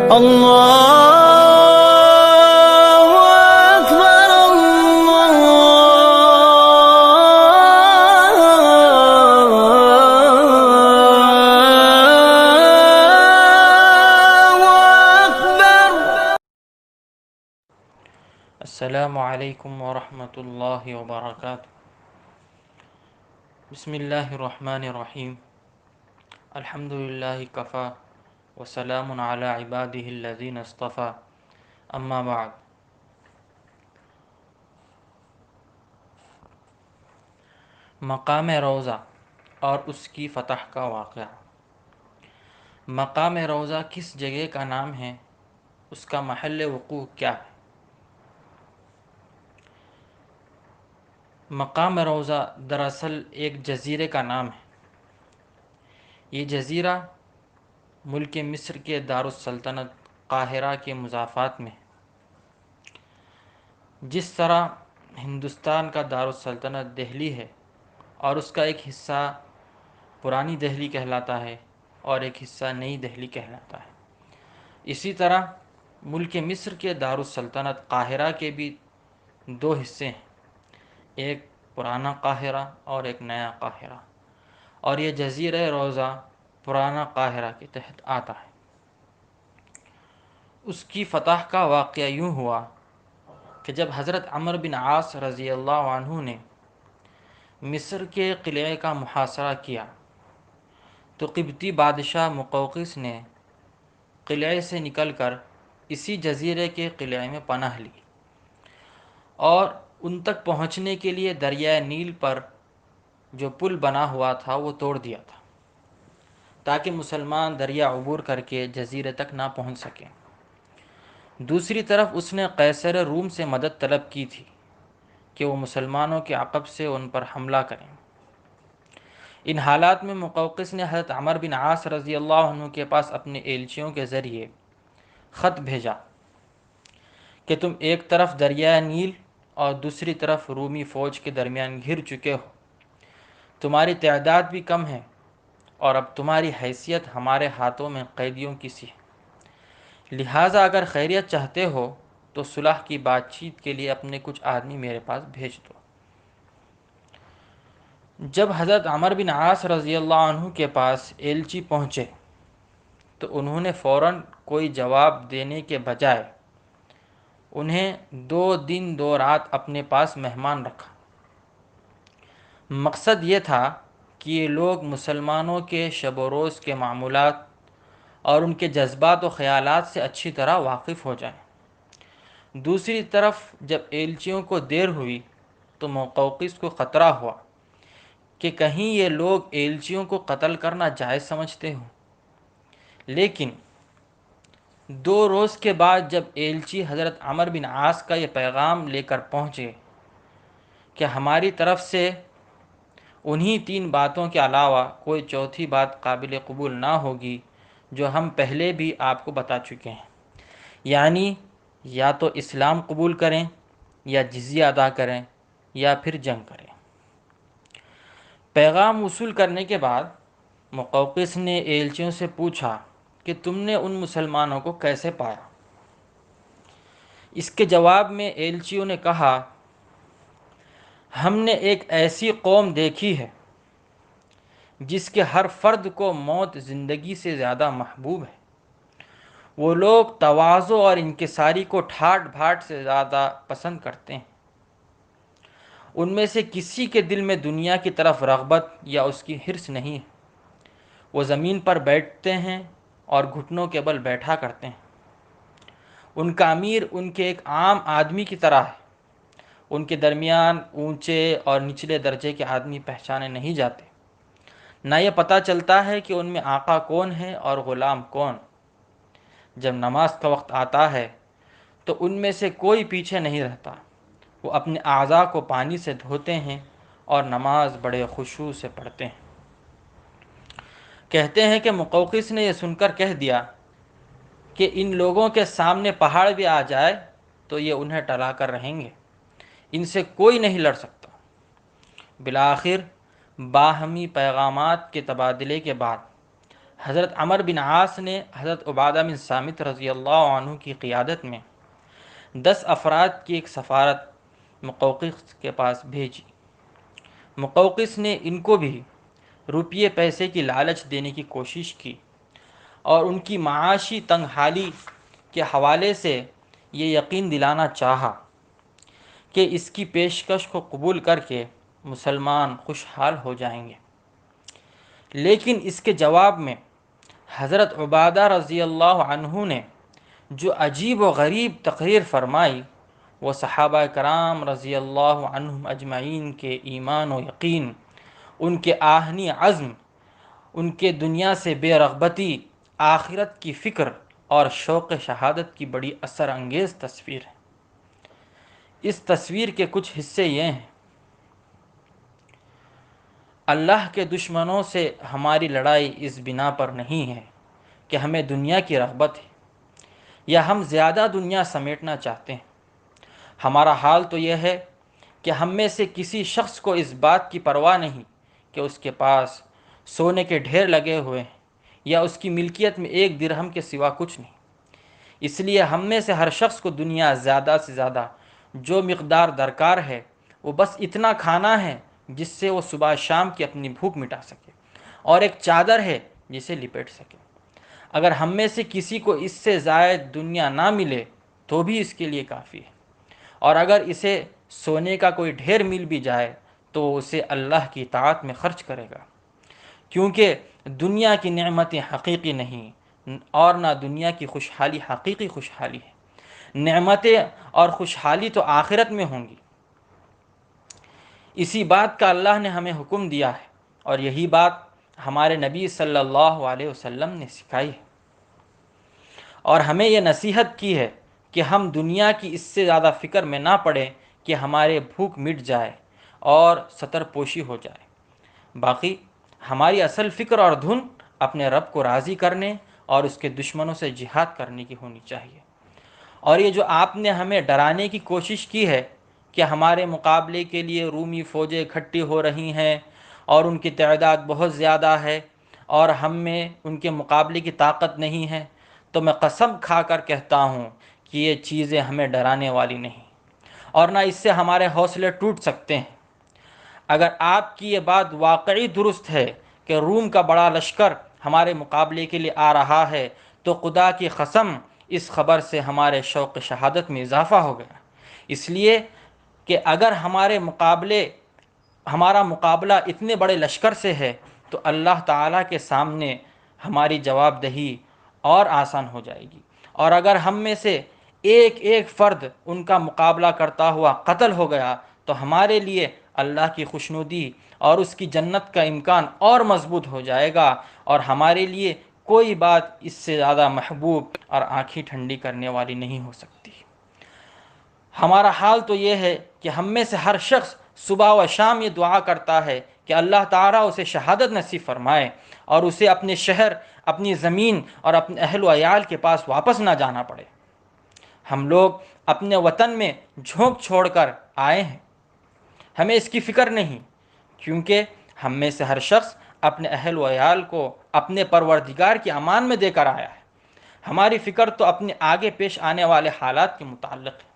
الله أكبر الله أكبر. السلام علیکم ورحمۃ اللہ وبرکاتہ. بسم اللہ الرحمن الرحیم. الحمد للہ کفا وسلام علی عبادہ الذین اصطفیٰ. اما بعد. مقام روضہ اور اس کی فتح کا واقعہ. مقام روضہ کس جگہ کا نام ہے؟ اس کا محل وقوع کیا ہے؟ مقام روضہ دراصل ایک جزیرے کا نام ہے. یہ جزیرہ ملک مصر کے دارالسلطنت قاہرہ کے مضافات میں ہے. جس طرح ہندوستان کا دارالسلطنت دہلی ہے اور اس کا ایک حصہ پرانی دہلی کہلاتا ہے اور ایک حصہ نئی دہلی کہلاتا ہے، اسی طرح ملک مصر کے دارالسلطنت قاہرہ کے بھی دو حصے ہیں، ایک پرانا قاہرہ اور ایک نیا قاہرہ، اور یہ جزیرہ روضہ پرانا قاہرہ کے تحت آتا ہے. اس کی فتح کا واقعہ یوں ہوا کہ جب حضرت عمرو بن عاص رضی اللہ عنہ نے مصر کے قلعے کا محاصرہ کیا تو قبطی بادشاہ مقوقس نے قلعے سے نکل کر اسی جزیرے کے قلعے میں پناہ لی اور ان تک پہنچنے کے لیے دریائے نیل پر جو پل بنا ہوا تھا وہ توڑ دیا تھا تاکہ مسلمان دریا عبور کر کے جزیرے تک نہ پہنچ سکیں. دوسری طرف اس نے قیصر روم سے مدد طلب کی تھی کہ وہ مسلمانوں کے عقب سے ان پر حملہ کریں. ان حالات میں مقوقس نے حضرت عمرو بن عاص رضی اللہ عنہ کے پاس اپنے ایلچیوں کے ذریعے خط بھیجا کہ تم ایک طرف دریائے نیل اور دوسری طرف رومی فوج کے درمیان گھر چکے ہو، تمہاری تعداد بھی کم ہے اور اب تمہاری حیثیت ہمارے ہاتھوں میں قیدیوں کی سی ہے، لہٰذا اگر خیریت چاہتے ہو تو صلح کی بات چیت کے لیے اپنے کچھ آدمی میرے پاس بھیج دو. جب حضرت عمرو بن عاص رضی اللہ عنہ کے پاس ایلچی پہنچے تو انہوں نے فوراً کوئی جواب دینے کے بجائے انہیں 2 دن 2 رات اپنے پاس مہمان رکھا. مقصد یہ تھا کہ یہ لوگ مسلمانوں کے شب و روز کے معمولات اور ان کے جذبات و خیالات سے اچھی طرح واقف ہو جائیں. دوسری طرف جب ایلچیوں کو دیر ہوئی تو مقوقس کو خطرہ ہوا کہ کہیں یہ لوگ ایلچیوں کو قتل کرنا جائز سمجھتے ہوں. لیکن 2 روز کے بعد جب ایلچی حضرت عمرو بن عاص کا یہ پیغام لے کر پہنچے کہ ہماری طرف سے انہی 3 باتوں کے علاوہ کوئی چوتھی بات قابل قبول نہ ہوگی جو ہم پہلے بھی آپ کو بتا چکے ہیں، یعنی یا تو اسلام قبول کریں یا جزیہ ادا کریں یا پھر جنگ کریں. پیغام وصول کرنے کے بعد مقوقس نے ایلچیوں سے پوچھا کہ تم نے ان مسلمانوں کو کیسے پایا؟ اس کے جواب میں ایلچیوں نے کہا، ہم نے ایک ایسی قوم دیکھی ہے جس کے ہر فرد کو موت زندگی سے زیادہ محبوب ہے. وہ لوگ تواضع اور انکساری کو ٹھاٹ بھاٹ سے زیادہ پسند کرتے ہیں. ان میں سے کسی کے دل میں دنیا کی طرف رغبت یا اس کی حرص نہیں ہے. وہ زمین پر بیٹھتے ہیں اور گھٹنوں کے بل بیٹھا کرتے ہیں. ان کا امیر ان کے ایک عام آدمی کی طرح ہے. ان کے درمیان اونچے اور نچلے درجے کے آدمی پہچانے نہیں جاتے، نہ یہ پتہ چلتا ہے کہ ان میں آقا کون ہے اور غلام کون. جب نماز کا وقت آتا ہے تو ان میں سے کوئی پیچھے نہیں رہتا. وہ اپنے اعضاء کو پانی سے دھوتے ہیں اور نماز بڑے خشوع سے پڑھتے ہیں. کہتے ہیں کہ مقوقس نے یہ سن کر کہہ دیا کہ ان لوگوں کے سامنے پہاڑ بھی آ جائے تو یہ انہیں ٹلا کر رہیں گے، ان سے کوئی نہیں لڑ سکتا. بالآخر باہمی پیغامات کے تبادلے کے بعد حضرت عمر بن عاص نے حضرت عبادہ بن صامت رضی اللہ عنہ کی قیادت میں 10 افراد کی ایک سفارت مقوقس کے پاس بھیجی۔ مقوقس نے ان کو بھی روپیے پیسے کی لالچ دینے کی کوشش کی اور ان کی معاشی تنگ حالی کے حوالے سے یہ یقین دلانا چاہا کہ اس کی پیشکش کو قبول کر کے مسلمان خوشحال ہو جائیں گے، لیکن اس کے جواب میں حضرت عبادہ رضی اللہ عنہ نے جو عجیب و غریب تقریر فرمائی وہ صحابہ کرام رضی اللہ عنہم اجمعین کے ایمان و یقین، ان کے آہنی عزم، ان کے دنیا سے بے رغبتی، آخرت کی فکر اور شوق شہادت کی بڑی اثر انگیز تصویر ہے۔ اس تصویر کے کچھ حصے یہ ہیں: اللہ کے دشمنوں سے ہماری لڑائی اس بنا پر نہیں ہے کہ ہمیں دنیا کی رغبت ہے یا ہم زیادہ دنیا سمیٹنا چاہتے ہیں۔ ہمارا حال تو یہ ہے کہ ہم میں سے کسی شخص کو اس بات کی پرواہ نہیں کہ اس کے پاس سونے کے ڈھیر لگے ہوئے ہیں یا اس کی ملکیت میں 1 درہم کے سوا کچھ نہیں۔ اس لیے ہم میں سے ہر شخص کو دنیا زیادہ سے زیادہ جو مقدار درکار ہے وہ بس اتنا کھانا ہے جس سے وہ صبح شام کی اپنی بھوک مٹا سکے، اور ایک چادر ہے جسے لپیٹ سکے۔ اگر ہم میں سے کسی کو اس سے زائد دنیا نہ ملے تو بھی اس کے لیے کافی ہے، اور اگر اسے سونے کا کوئی ڈھیر مل بھی جائے تو وہ اسے اللہ کی اطاعت میں خرچ کرے گا، کیونکہ دنیا کی نعمتیں حقیقی نہیں اور نہ دنیا کی خوشحالی حقیقی خوشحالی ہے۔ نعمتیں اور خوشحالی تو آخرت میں ہوں گی۔ اسی بات کا اللہ نے ہمیں حکم دیا ہے اور یہی بات ہمارے نبی صلی اللہ علیہ وسلم نے سکھائی ہے، اور ہمیں یہ نصیحت کی ہے کہ ہم دنیا کی اس سے زیادہ فکر میں نہ پڑیں کہ ہمارے بھوک مٹ جائے اور ستر پوشی ہو جائے۔ باقی ہماری اصل فکر اور دھن اپنے رب کو راضی کرنے اور اس کے دشمنوں سے جہاد کرنے کی ہونی چاہیے۔ اور یہ جو آپ نے ہمیں ڈرانے کی کوشش کی ہے کہ ہمارے مقابلے کے لیے رومی فوجیں اکٹھی ہو رہی ہیں اور ان کی تعداد بہت زیادہ ہے اور ہم میں ان کے مقابلے کی طاقت نہیں ہے، تو میں قسم کھا کر کہتا ہوں کہ یہ چیزیں ہمیں ڈرانے والی نہیں، اور نہ اس سے ہمارے حوصلے ٹوٹ سکتے ہیں۔ اگر آپ کی یہ بات واقعی درست ہے کہ روم کا بڑا لشکر ہمارے مقابلے کے لیے آ رہا ہے، تو خدا کی قسم اس خبر سے ہمارے شوق شہادت میں اضافہ ہو گیا، اس لیے کہ اگر ہمارا مقابلہ اتنے بڑے لشکر سے ہے تو اللہ تعالیٰ کے سامنے ہماری جواب دہی اور آسان ہو جائے گی، اور اگر ہم میں سے ایک ایک فرد ان کا مقابلہ کرتا ہوا قتل ہو گیا تو ہمارے لیے اللہ کی خوشنودی اور اس کی جنت کا امکان اور مضبوط ہو جائے گا، اور ہمارے لیے کوئی بات اس سے زیادہ محبوب اور آنکھیں ٹھنڈی کرنے والی نہیں ہو سکتی۔ ہمارا حال تو یہ ہے کہ ہم میں سے ہر شخص صبح و شام یہ دعا کرتا ہے کہ اللہ تعالیٰ اسے شہادت نصیب فرمائے اور اسے اپنے شہر، اپنی زمین اور اپنے اہل و عیال کے پاس واپس نہ جانا پڑے۔ ہم لوگ اپنے وطن میں جھونک چھوڑ کر آئے ہیں، ہمیں اس کی فکر نہیں، کیونکہ ہم میں سے ہر شخص اپنے اہل و عیال کو اپنے پروردگار کی امان میں دے کر آیا ہے۔ ہماری فکر تو اپنے آگے پیش آنے والے حالات کے متعلق ہے۔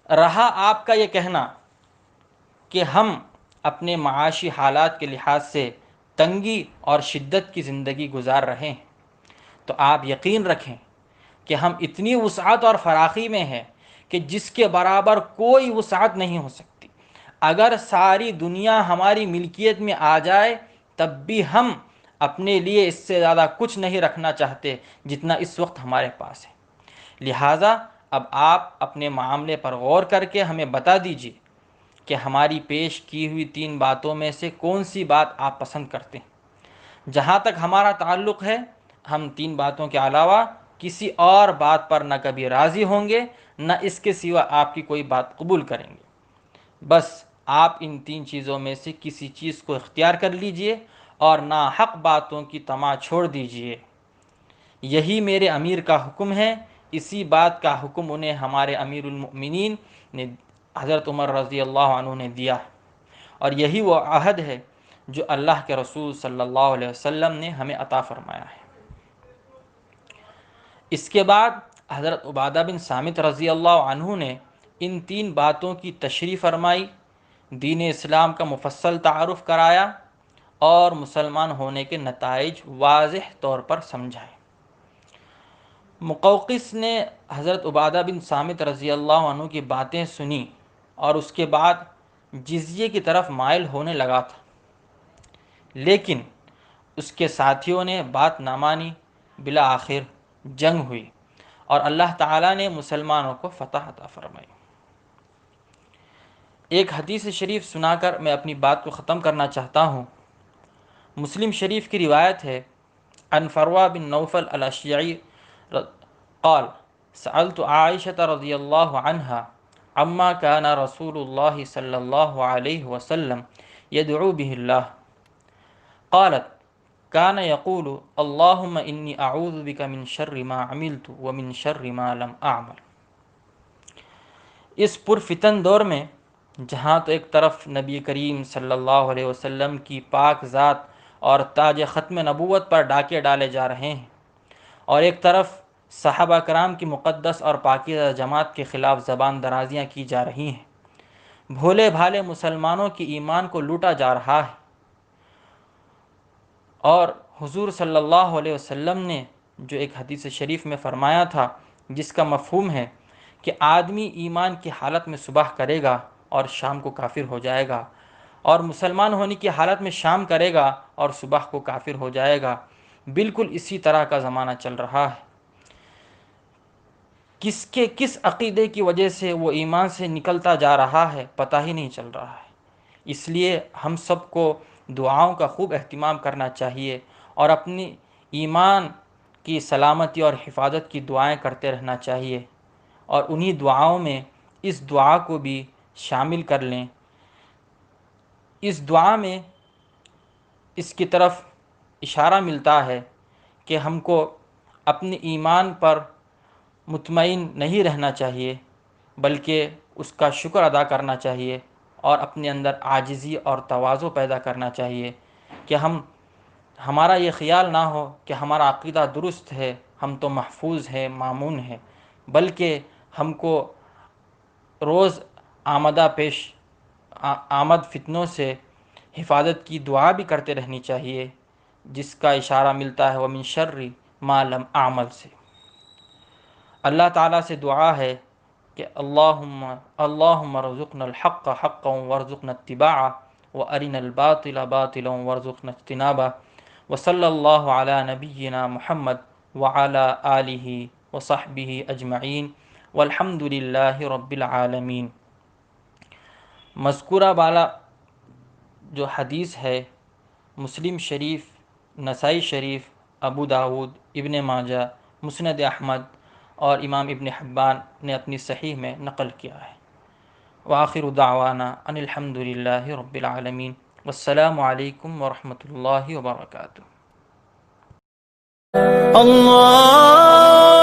رہا آپ کا یہ کہنا کہ ہم اپنے معاشی حالات کے لحاظ سے تنگی اور شدت کی زندگی گزار رہے ہیں، تو آپ یقین رکھیں کہ ہم اتنی وسعت اور فراخی میں ہیں کہ جس کے برابر کوئی وسعت نہیں ہو سکتی۔ اگر ساری دنیا ہماری ملکیت میں آ جائے تب بھی ہم اپنے لیے اس سے زیادہ کچھ نہیں رکھنا چاہتے جتنا اس وقت ہمارے پاس ہے۔ لہٰذا اب آپ اپنے معاملے پر غور کر کے ہمیں بتا دیجیے کہ ہماری پیش کی ہوئی 3 باتوں میں سے کون سی بات آپ پسند کرتے ہیں۔ جہاں تک ہمارا تعلق ہے، ہم 3 باتوں کے علاوہ کسی اور بات پر نہ کبھی راضی ہوں گے، نہ اس کے سوا آپ کی کوئی بات قبول کریں گے۔ بس آپ ان 3 چیزوں میں سے کسی چیز کو اختیار کر لیجئے اور ناحق باتوں کی طمع چھوڑ دیجئے۔ یہی میرے امیر کا حکم ہے۔ اسی بات کا حکم انہیں ہمارے امیر المؤمنین نے حضرت عمر رضی اللہ عنہ نے دیا ہے، اور یہی وہ عہد ہے جو اللہ کے رسول صلی اللہ علیہ وسلم نے ہمیں عطا فرمایا ہے۔ اس کے بعد حضرت عبادہ بن صامت رضی اللہ عنہ نے ان 3 باتوں کی تشریح فرمائی، دین اسلام کا مفصل تعارف کرایا اور مسلمان ہونے کے نتائج واضح طور پر سمجھائے۔ مقوقس نے حضرت عبادہ بن صامت رضی اللہ عنہ کی باتیں سنی اور اس کے بعد جزیے کی طرف مائل ہونے لگا تھا، لیکن اس کے ساتھیوں نے بات نہ مانی۔ بالآخر جنگ ہوئی اور اللہ تعالیٰ نے مسلمانوں کو فتح عطا فرمائی۔ ایک حدیث شریف سنا کر میں اپنی بات کو ختم کرنا چاہتا ہوں۔ مسلم شریف کی روایت ہے، عن فروہ بن نوفل الاشجعی قال سألت عائشة رضی اللہ عنہا عما كان رسول اللہ صلی اللہ علیہ وسلم يدعو به اللہ قالت كان يقول اللهم إني أعوذ بك من شر ما عملت ومن شر ما لم أعمل۔ اس پرفتن دور میں جہاں تو ایک طرف نبی کریم صلی اللہ علیہ وسلم کی پاک ذات اور تاج ختم نبوت پر ڈاکے ڈالے جا رہے ہیں، اور ایک طرف صحابہ کرام کی مقدس اور پاکیزہ جماعت کے خلاف زبان درازیاں کی جا رہی ہیں، بھولے بھالے مسلمانوں کی ایمان کو لوٹا جا رہا ہے، اور حضور صلی اللہ علیہ وسلم نے جو ایک حدیث شریف میں فرمایا تھا، جس کا مفہوم ہے کہ آدمی ایمان کی حالت میں صبح کرے گا اور شام کو کافر ہو جائے گا، اور مسلمان ہونے کی حالت میں شام کرے گا اور صبح کو کافر ہو جائے گا، بالکل اسی طرح کا زمانہ چل رہا ہے۔ کس عقیدے کی وجہ سے وہ ایمان سے نکلتا جا رہا ہے پتہ ہی نہیں چل رہا ہے۔ اس لیے ہم سب کو دعاؤں کا خوب اہتمام کرنا چاہیے اور اپنی ایمان کی سلامتی اور حفاظت کی دعائیں کرتے رہنا چاہیے، اور انہی دعاؤں میں اس دعا کو بھی شامل کر لیں۔ اس دعا میں اس کی طرف اشارہ ملتا ہے کہ ہم کو اپنے ایمان پر مطمئن نہیں رہنا چاہیے، بلکہ اس کا شکر ادا کرنا چاہیے اور اپنے اندر عاجزی اور تواضع پیدا کرنا چاہیے کہ ہمارا یہ خیال نہ ہو کہ ہمارا عقیدہ درست ہے، ہم تو محفوظ ہیں، مامون ہیں، بلکہ ہم کو روز آمد فتنوں سے حفاظت کی دعا بھی کرتے رہنی چاہیے، جس کا اشارہ ملتا ہے وَمِن شَرِّ مَا لَمْ أَعْمَلْ سے۔ اللہ تعالیٰ سے دعا ہے کہ اللہم ارزقنا الحق حقا وارزقنا اتباعہ وارنا الباطل باطلا وارزقنا اجتنابہ، وصلی اللہ علی نبینا محمد وعلی آلہ وصحبہ اجمعین والحمد للہ رب العالمین۔ مذکورہ بالا جو حدیث ہے مسلم شریف، نسائی شریف، ابو داود، ابن ماجہ، مسند احمد اور امام ابن حبان نے اپنی صحیح میں نقل کیا ہے۔ وآخر دعوانا ان الحمد للہ رب العالمین، والسلام علیکم ورحمۃ اللہ وبرکاتہ۔ اللہ